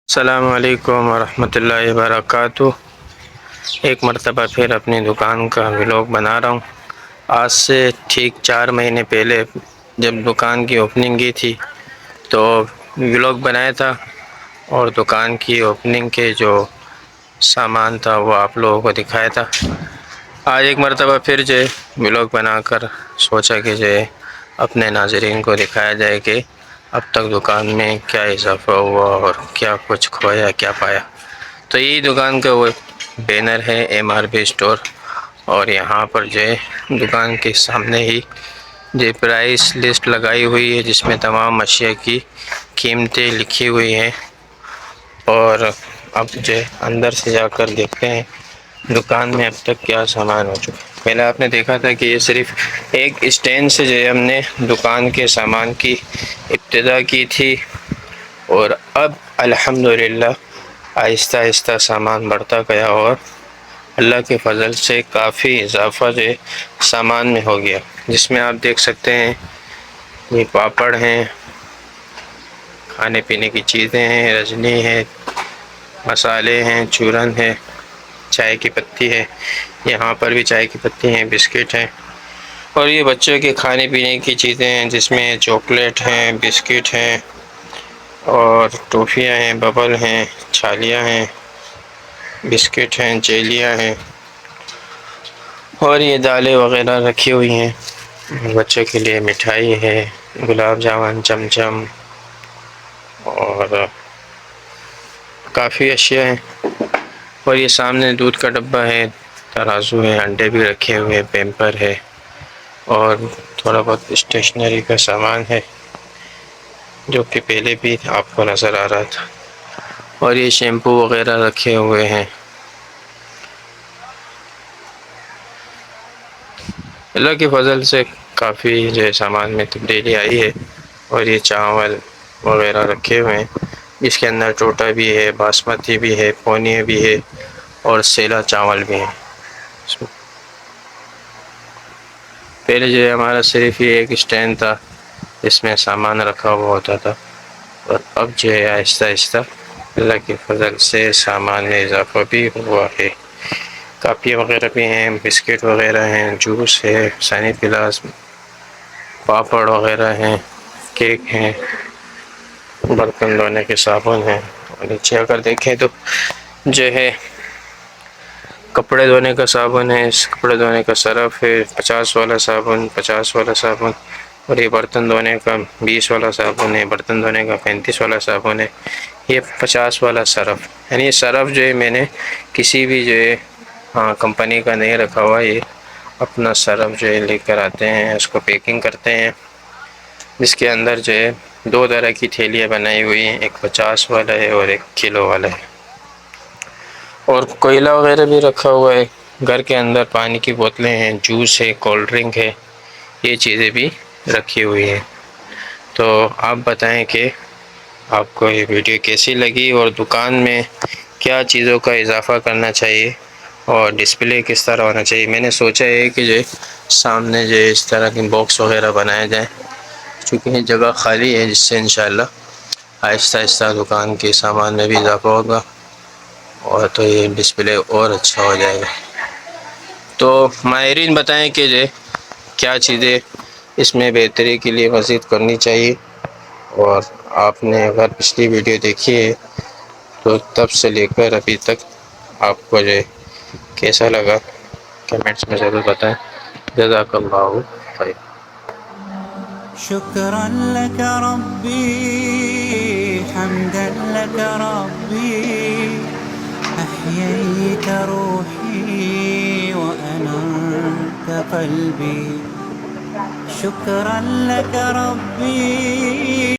السلام علیکم ورحمۃ اللہ وبرکاتہ۔ ایک مرتبہ پھر اپنی دکان کا ولاگ بنا رہا ہوں۔ آج سے ٹھیک 4 مہینے پہلے جب دکان کی اوپننگ کی تھی تو ولاگ بنایا تھا، اور دکان کی اوپننگ کے جو سامان تھا وہ آپ لوگوں کو دکھایا تھا۔ آج ایک مرتبہ پھر جو ولاگ بنا کر سوچا کہ جو اپنے ناظرین کو دکھایا جائے کہ اب تک دکان میں کیا اضافہ ہوا اور کیا کچھ کھویا کیا پایا۔ تو یہی دکان کا وہ بینر ہے MRP اسٹور، اور یہاں پر جو دکان کے سامنے ہی جو پرائس لسٹ لگائی ہوئی ہے جس میں تمام اشیاء کی قیمتیں لکھی ہوئی ہیں۔ اور اب جو اندر سے جا کر دیکھتے ہیں دکان میں اب تک کیا سامان ہو چکا ہے۔ پہلے آپ نے دیکھا تھا کہ یہ صرف ایک اسٹینڈ سے جو ہم نے دکان کے سامان کی ابتدا کی تھی، اور اب الحمدللہ آہستہ آہستہ سامان بڑھتا گیا، اور اللہ کے فضل سے کافی اضافہ جو سامان میں ہو گیا، جس میں آپ دیکھ سکتے ہیں یہ پاپڑ ہیں، کھانے پینے کی چیزیں ہیں، رجنی ہے، مسالے ہیں، چورن ہے، چائے کی پتی ہے، یہاں پر بھی چائے کی پتی ہیں، بسکٹ ہیں، اور یہ بچوں کے کھانے پینے کی چیزیں ہیں جس میں چاکلیٹ ہیں، بسکٹ ہیں، اور ٹوفیاں ہیں، ببل ہیں، چھالیاں ہیں، بسکٹ ہیں، جیلیاں ہیں، اور یہ دالیں وغیرہ رکھی ہوئی ہیں۔ بچوں کے لیے مٹھائی ہے، گلاب جامن، چمچم، اور کافی اشیاء ہیں۔ اور یہ سامنے دودھ کا ڈبہ ہے، ترازو ہے، انڈے بھی رکھے ہوئے، پیمپر ہے، اور تھوڑا بہت اسٹیشنری کا سامان ہے جو کہ پہلے بھی آپ کو نظر آ رہا تھا، اور یہ شیمپو وغیرہ رکھے ہوئے ہیں۔ اللہ کی فضل سے کافی جو سامان میں تبدیلی آئی ہے، اور یہ چاول وغیرہ رکھے ہوئے ہیں جس کے اندر ٹوٹا بھی ہے، باسمتی بھی ہے، پونی بھی ہے، اور سیلا چاول بھی ہے۔ پہلے جو ہمارا صرف یہ ایک اسٹینڈ تھا اس میں سامان رکھا ہوا ہوتا تھا، اور اب جو ہے آہستہ آہستہ اللہ کی فضل سے سامان میں اضافہ بھی ہوا ہے۔ کاپیاں وغیرہ بھی ہیں، بسکٹ وغیرہ ہیں، جوس ہے، سانی پلاس، پاپڑ وغیرہ ہیں، کیک ہیں، برتن دھونے کے صابن ہیں، اور نیچے اگر دیکھیں تو جو ہے کپڑے دھونے کا صابن ہے، کپڑے دھونے کا سرف ہے، 50 والا صابن، 50 والا صابن، اور یہ برتن دھونے کا 20 والا صابن ہے، برتن دھونے کا 35 والا صابن ہے، یہ 50 والا سرف۔ یعنی یہ سرف جو ہے میں نے کسی بھی جو ہے کمپنی کا نہیں رکھا ہوا، یہ اپنا سرف جو ہے لے کر آتے ہیں، اس کو پیکنگ کرتے ہیں، جس کے اندر جو ہے 2 طرح کی تھیلیاں بنائی ہوئی ہیں، ایک 50 والا ہے اور ایک کلو والا ہے، اور کوئلہ وغیرہ بھی رکھا ہوا ہے۔ گھر کے اندر پانی کی بوتلیں ہیں، جوس ہے، کولڈ ڈرنک ہے، یہ چیزیں بھی رکھی ہوئی ہیں۔ تو آپ بتائیں کہ آپ کو یہ ویڈیو کیسی لگی، اور دکان میں کیا چیزوں کا اضافہ کرنا چاہیے، اور ڈسپلے کس طرح ہونا چاہیے۔ میں نے سوچا ہے کہ جو سامنے جو اس طرح کے باکس وغیرہ بنائے جائیں، چونکہ یہ جگہ خالی ہے، جس سے انشاءاللہ آہستہ آہستہ دکان کے سامان میں بھی اضافہ ہوگا، اور تو یہ ڈسپلے اور اچھا ہو جائے گا۔ تو ماہرین بتائیں کہ جو کیا چیزیں اس میں بہتری کے لیے مزید کرنی چاہیے، اور آپ نے اگر پچھلی ویڈیو دیکھی ہے تو تب سے لے کر ابھی تک آپ کو جو کیسا لگا کمنٹس میں ضرور بتائیں۔ جزاک اللہ خیر۔ شكرا لك ربي، حمدا لك ربي، أحييت روحي وأنرت قلبي. شكرا لك ربي.